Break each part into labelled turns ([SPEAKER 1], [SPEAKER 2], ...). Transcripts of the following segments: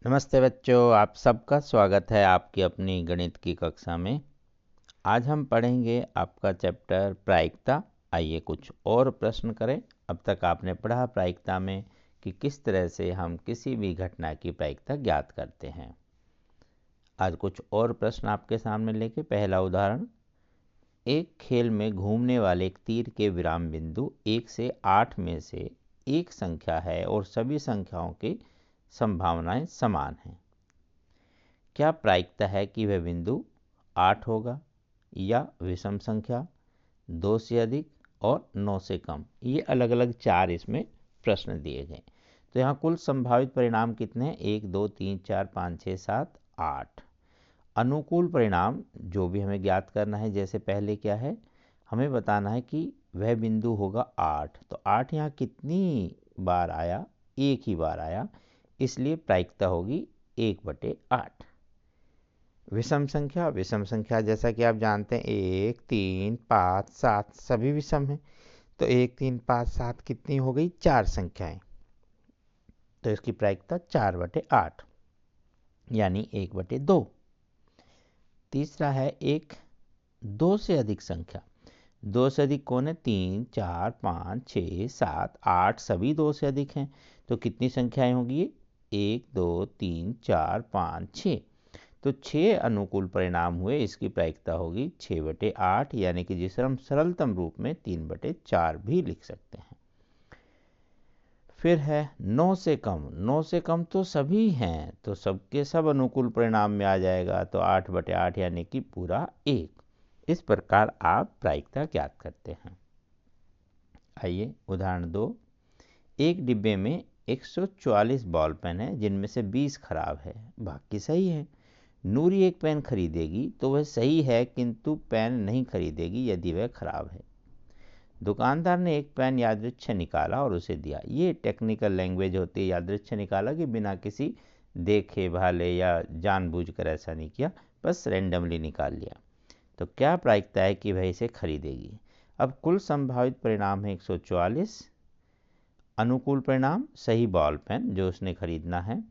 [SPEAKER 1] नमस्ते बच्चों, आप सबका स्वागत है आपकी अपनी गणित की कक्षा में। आज हम पढ़ेंगे आपका चैप्टर प्रायिकता। आइए कुछ और प्रश्न करें। अब तक आपने पढ़ा प्रायिकता में कि किस तरह से हम किसी भी घटना की प्रायिकता ज्ञात करते हैं। आज कुछ और प्रश्न आपके सामने लेके पहला उदाहरण, एक खेल में घूमने वाले एक तीर के विराम बिंदु 1 से 8 में से एक संख्या है और सभी संख्याओं की संभावनाएं समान हैं। क्या प्रायिकता है कि वह बिंदु 8 होगा या विषम संख्या, 2 से अधिक और 9 से कम। ये अलग अलग 4 इसमें प्रश्न दिए गए। तो यहाँ कुल संभावित परिणाम कितने हैं? 1 2 3 4 5 6 7 8। अनुकूल परिणाम जो भी हमें ज्ञात करना है, जैसे पहले क्या है, हमें बताना है कि वह बिंदु होगा 8। तो 8 यहाँ कितनी बार आया? एक ही बार आया, इसलिए प्रायिकता होगी 1/8। विषम संख्या जैसा कि आप जानते हैं 1 3 5 7 सभी विषम हैं। तो 1 3 5 7 कितनी हो गई? 4 संख्याएं। तो इसकी प्रायिकता 4/8 यानी 1/2। तीसरा है एक 2 से अधिक संख्या। 2 से अधिक कौन है? 3 4 5 6 7 8 सभी 2 से अधिक हैं। तो कितनी संख्याएं होगी ये? 1 2 3 4 5 6। तो 6 अनुकूल परिणाम हुए। इसकी प्रायिकता होगी 6/8 यानी कि जिसे हम सरलतम रूप में 3/4 भी लिख सकते हैं। फिर है 9 से कम। 9 से कम तो सभी हैं, तो सबके सब अनुकूल परिणाम में आ जाएगा। तो 8/8 यानी कि पूरा 1। इस प्रकार आप प्रायिकता ज्ञात करते हैं। आइए उदाहरण 2। एक डिब्बे में 144 बॉल पेन है, जिनमें से 20 खराब है, बाकी सही है। नूरी एक पेन खरीदेगी तो वह सही है, किंतु पेन नहीं खरीदेगी यदि वह खराब है। दुकानदार ने एक पेन यादृच्छिक निकाला और उसे दिया। ये टेक्निकल लैंग्वेज होती है, यादृच्छिक निकाला कि बिना किसी देखे भाले या जानबूझकर ऐसा नहीं किया, बस रैंडमली निकाल लिया। तो क्या प्रायिकता है कि वह इसे खरीदेगी? अब कुल संभावित परिणाम है 144। अनुकूल परिणाम सही बॉल पेन जो उसने खरीदना है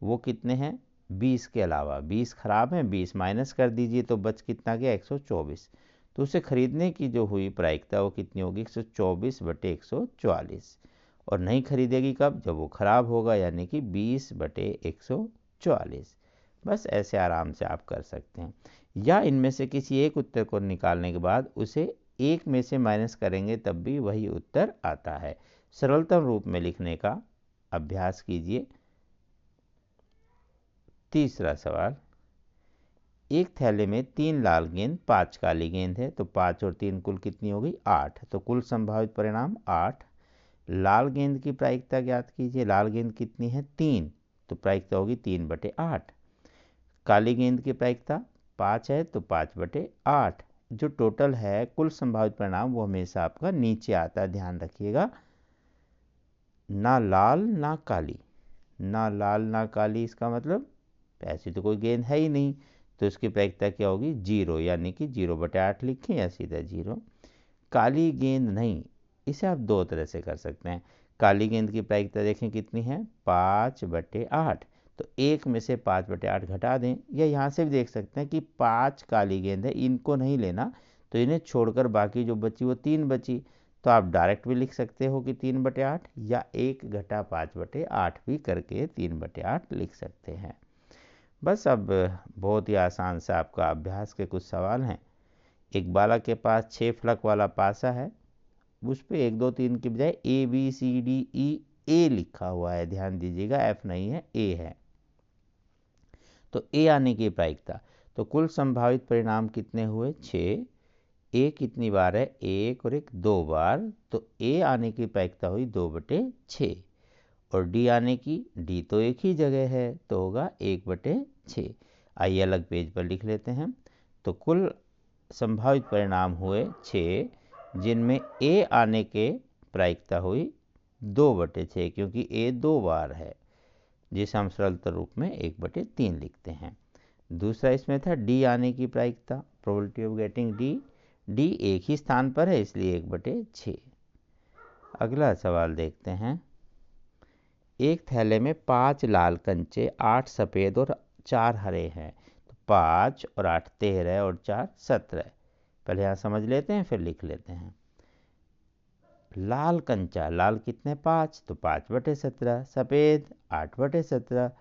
[SPEAKER 1] वो कितने हैं? 20 के अलावा 20 खराब हैं, 20 माइनस कर दीजिए तो बच कितना गया? 124। तो उसे खरीदने की जो हुई प्रायिकता वो कितनी होगी? 124/144। और नहीं खरीदेगी कब? जब वो खराब होगा, यानी कि 20/144। बस ऐसे आराम से आप कर सकते हैं। या इनमें से किसी एक उत्तर को निकालने के बाद उसे एक में से माइनस करेंगे तब भी वही उत्तर आता है। सरलतम रूप में लिखने का अभ्यास कीजिए। तीसरा सवाल, एक थैले में 3 लाल गेंद 5 काली गेंद है, तो 5 और 3 कुल कितनी हो गई? 8। तो कुल संभावित परिणाम 8। लाल गेंद की प्रायिकता ज्ञात कीजिए। लाल गेंद कितनी है? 3। तो प्रायिकता होगी 3/8। काली गेंद की प्रायिकता 5 है, तो 5/8। जो टोटल है कुल संभावित परिणाम वो हमेशा आपका नीचे आता है, ध्यान रखिएगा। ना लाल ना काली, ना लाल ना काली, इसका मतलब ऐसी तो कोई गेंद है ही नहीं। तो इसकी प्रायिकता क्या होगी? 0, यानी कि 0/8 लिखें या सीधा 0। काली गेंद नहीं, इसे आप दो तरह से कर सकते हैं। काली गेंद की प्रायिकता देखें कितनी है? 5/8। तो एक में से 5/8 घटा दें, या यहाँ से भी देख सकते हैं कि 5 काली गेंद है, इनको नहीं लेना, तो इन्हें छोड़कर बाकी जो बची वो 3 बची। तो आप डायरेक्ट भी लिख सकते हो कि 3/8, या 1 घटा 5/8 भी करके 3/8 लिख सकते हैं। बस अब बहुत ही आसान से आपका अभ्यास के कुछ सवाल हैं। एक बालक के पास 6 फलक वाला पासा है, उस पर 1 2 3 की बजाय ABCDE A लिखा हुआ है। ध्यान दीजिएगा, F नहीं है, A है। तो A आने की प्रायिकता, तो कुल संभावित परिणाम कितने हुए? 6। A कितनी बार है? 1 और 1 2 बार। तो A आने की प्रायिकता हुई 2/6। और D आने की, D तो एक ही जगह है, तो होगा 1/6। आइए अलग पेज पर लिख लेते हैं। तो कुल संभावित परिणाम हुए 6, जिनमें A आने के प्रायिकता हुई 2/6, क्योंकि A 2 बार है, जिसे हम सरलतम रूप में 1/3 लिखते हैं। दूसरा इसमें था D आने की प्रायिकता, probability of getting D। D एक ही स्थान पर है, इसलिए 1/6। अगला सवाल देखते हैं। एक थैले में 5 लाल कंचे, 8 सफ़ेद और 4 हरे हैं। तो 5 और 8 13 और 4 17। पहले यहाँ समझ लेते हैं फिर लिख लेते हैं। लाल कंचा, लाल कितने 5, तो 5/17। सफ़ेद 8/17।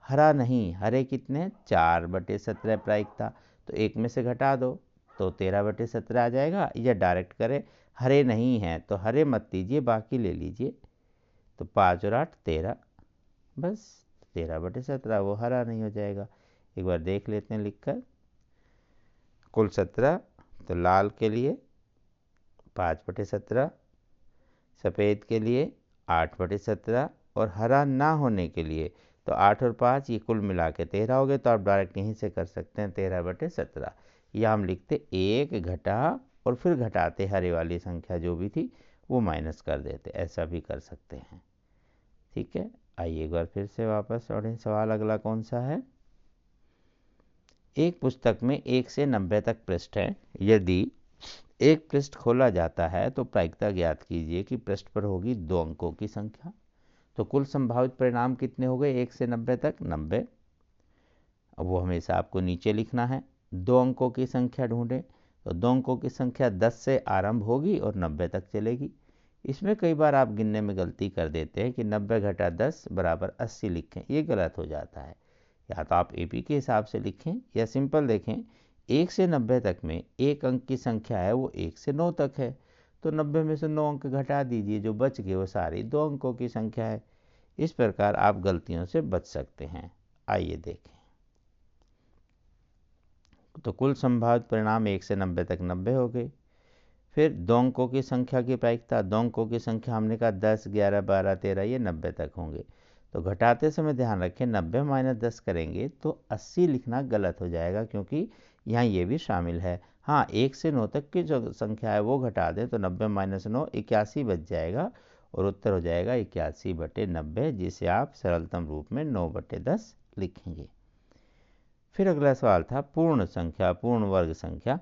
[SPEAKER 1] हरा नहीं, हरे कितने 4/17 प्रायिकता। तो एक में से घटा दो तो 13/17 आ जाएगा, या डायरेक्ट करें हरे नहीं हैं तो हरे मत लीजिए, बाकी ले लीजिए। तो 5 और 8 13, बस 13/17 वो हरा नहीं हो जाएगा। एक बार देख लेते हैं लिखकर। कुल 17, तो लाल के लिए 5/17, सफ़ेद के लिए 8/17 और हरा ना होने के लिए तो 8 और 5 ये कुल मिला के 13 हो गए। तो आप डायरेक्ट यहीं से कर सकते हैं 13/17। या हम लिखते 1 घटा और फिर घटाते हरे वाली संख्या जो भी थी वो माइनस कर देते, ऐसा भी कर सकते हैं। ठीक है, आइए एक बार फिर से वापस पढ़ें। सवाल अगला कौन सा है। एक पुस्तक में 1 से 90 तक पृष्ठ हैं। यदि एक पृष्ठ खोला जाता है तो प्रायिकता ज्ञात कीजिए कि पृष्ठ पर होगी 2 अंकों की संख्या। तो कुल संभावित परिणाम कितने हो गए 1 से 90 तक 90। अब वो हमेशा आपको नीचे लिखना है। 2 अंकों की संख्या ढूंढें। तो 2 अंकों की संख्या 10 से आरंभ होगी और 90 तक चलेगी। इसमें कई बार आप गिनने में गलती कर देते हैं कि 90 घटा 10 बराबर 80 लिखें, ये गलत हो जाता है। या तो आप एपी के हिसाब से लिखें या सिंपल देखें। 1 से 90 तक में एक अंक की संख्या है वो 1 से 9 तक है। तो 90 में से 9 अंक घटा दीजिए, जो बच गए वो सारी 2 अंकों की संख्या है। इस प्रकार आप गलतियों से बच सकते हैं। आइए देखें। तो कुल संभावित परिणाम 1 से 90 तक 90 हो गए। फिर 2 अंकों की संख्या की प्रायिकता, 2 अंकों की संख्या हमने कहा 10 11 12 13 ये 90 तक होंगे। तो घटाते समय ध्यान रखें 90 माइनस 10 करेंगे तो 80 लिखना गलत हो जाएगा, क्योंकि यहाँ ये भी शामिल है। हाँ, 1 से 9 तक की जो संख्या है वो घटा दें तो 90 माइनस 9 81 बच जाएगा और उत्तर हो जाएगा 81/90, जिसे आप सरलतम रूप में 9/10 लिखेंगे। फिर अगला सवाल था पूर्ण संख्या, पूर्ण वर्ग संख्या।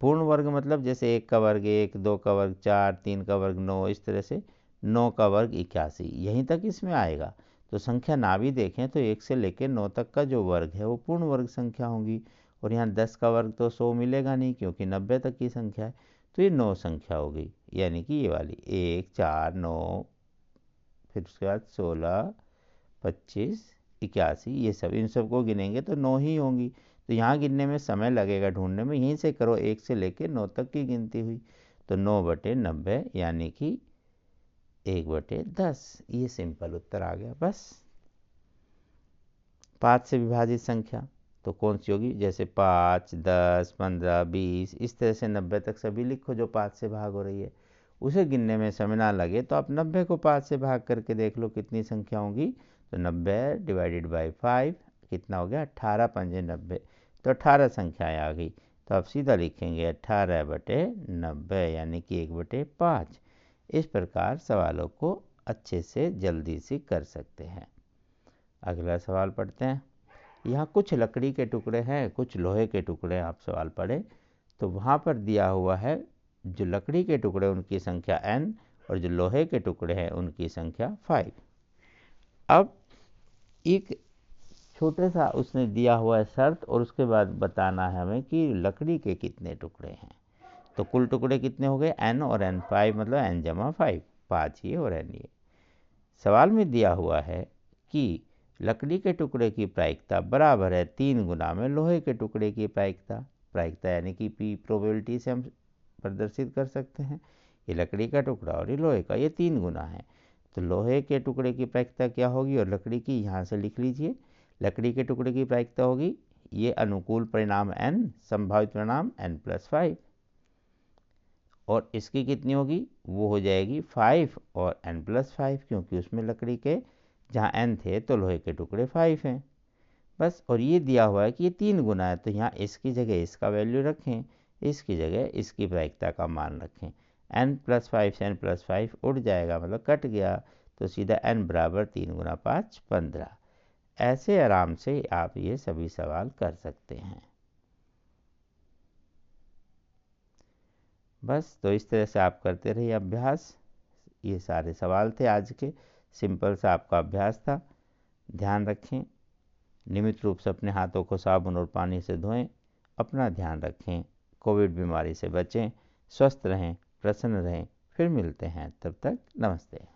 [SPEAKER 1] पूर्ण वर्ग मतलब जैसे 1 का वर्ग 1, 2 का वर्ग 4, 3 का वर्ग 9, इस तरह से 9 का वर्ग 81, यहीं तक इसमें आएगा। तो संख्या ना भी देखें तो 1 से लेकर 9 तक का जो वर्ग है वो पूर्ण वर्ग संख्या होंगी। और यहाँ 10 का वर्ग तो 100 मिलेगा नहीं, क्योंकि 90 तक की संख्या है। तो ये 9 संख्या हो गई, यानी कि ये वाली 1 4 9, फिर उसके बाद 16 25 81, ये सब इन सबको गिनेंगे तो 9 ही होंगी। तो यहाँ गिनने में समय लगेगा, ढूंढने में। यहीं से करो 1 से लेकर 9 तक की गिनती हुई। तो 9/90 यानी कि 1/10, ये सिंपल उत्तर आ गया। बस 5 से विभाजित संख्या तो कौन सी होगी, जैसे 5 10 15 20, इस तरह से 90 तक सभी लिखो जो 5 से भाग हो रही है। उसे गिनने में समय ना लगे तो आप 90 को 5 से भाग करके देख लो कितनी संख्या होंगी। तो 90 डिवाइडेड बाई 5 कितना हो गया, 18 पंजे 90। तो 18 संख्याएँ आ गई। तो आप सीधा लिखेंगे 18/90 यानी कि 1/5। इस प्रकार सवालों को अच्छे से जल्दी से कर सकते हैं। अगला सवाल पढ़ते हैं। यहाँ कुछ लकड़ी के टुकड़े हैं, कुछ लोहे के टुकड़े, आप सवाल पढ़े। तो वहाँ पर दिया हुआ है जो लकड़ी के टुकड़े उनकी संख्या n और जो लोहे के टुकड़े हैं उनकी संख्या 5। अब एक छोटे सा उसने दिया हुआ है शर्त, और उसके बाद बताना है हमें कि लकड़ी के कितने टुकड़े हैं। तो कुल टुकड़े कितने हो गए n और n, 5 मतलब n जमा 5, 5 ये और n ये। सवाल में दिया हुआ है कि लकड़ी के टुकड़े की प्रायिकता बराबर है 3 गुना में लोहे के टुकड़े की प्रायिकता। प्रायिकता यानी कि पी, प्रोबेबिलिटी से हम प्रदर्शित कर सकते हैं। ये लकड़ी का टुकड़ा और ये लोहे का, ये 3 गुना है। तो लोहे के टुकड़े की प्रायिकता क्या होगी और लकड़ी की, यहाँ से लिख लीजिए। लकड़ी के टुकड़े की प्रायिकता होगी ये अनुकूल परिणाम n, संभावित परिणाम n+5, और इसकी कितनी होगी, वो हो जाएगी 5 और n+5, क्योंकि उसमें लकड़ी के जहाँ n थे तो लोहे के टुकड़े 5 हैं। बस, और ये दिया हुआ है कि ये 3 गुना है, तो यहाँ इसकी जगह इसका वैल्यू रखें, इसकी जगह इसकी प्रायिकता का मान रखें। n+5 से n+5 उड़ जाएगा, मतलब कट गया। तो सीधा n बराबर 3 गुना 5 15। ऐसे आराम से आप ये सभी सवाल कर सकते हैं। बस, तो इस तरह से आप करते रहिए अभ्यास। ये सारे सवाल थे आज के। सिंपल सा आपका अभ्यास था। ध्यान रखें, नियमित रूप से अपने हाथों को साबुन और पानी से धोएं। अपना ध्यान रखें, कोविड बीमारी से बचें, स्वस्थ रहें, प्रसन्न रहें। फिर मिलते हैं, तब तक नमस्ते।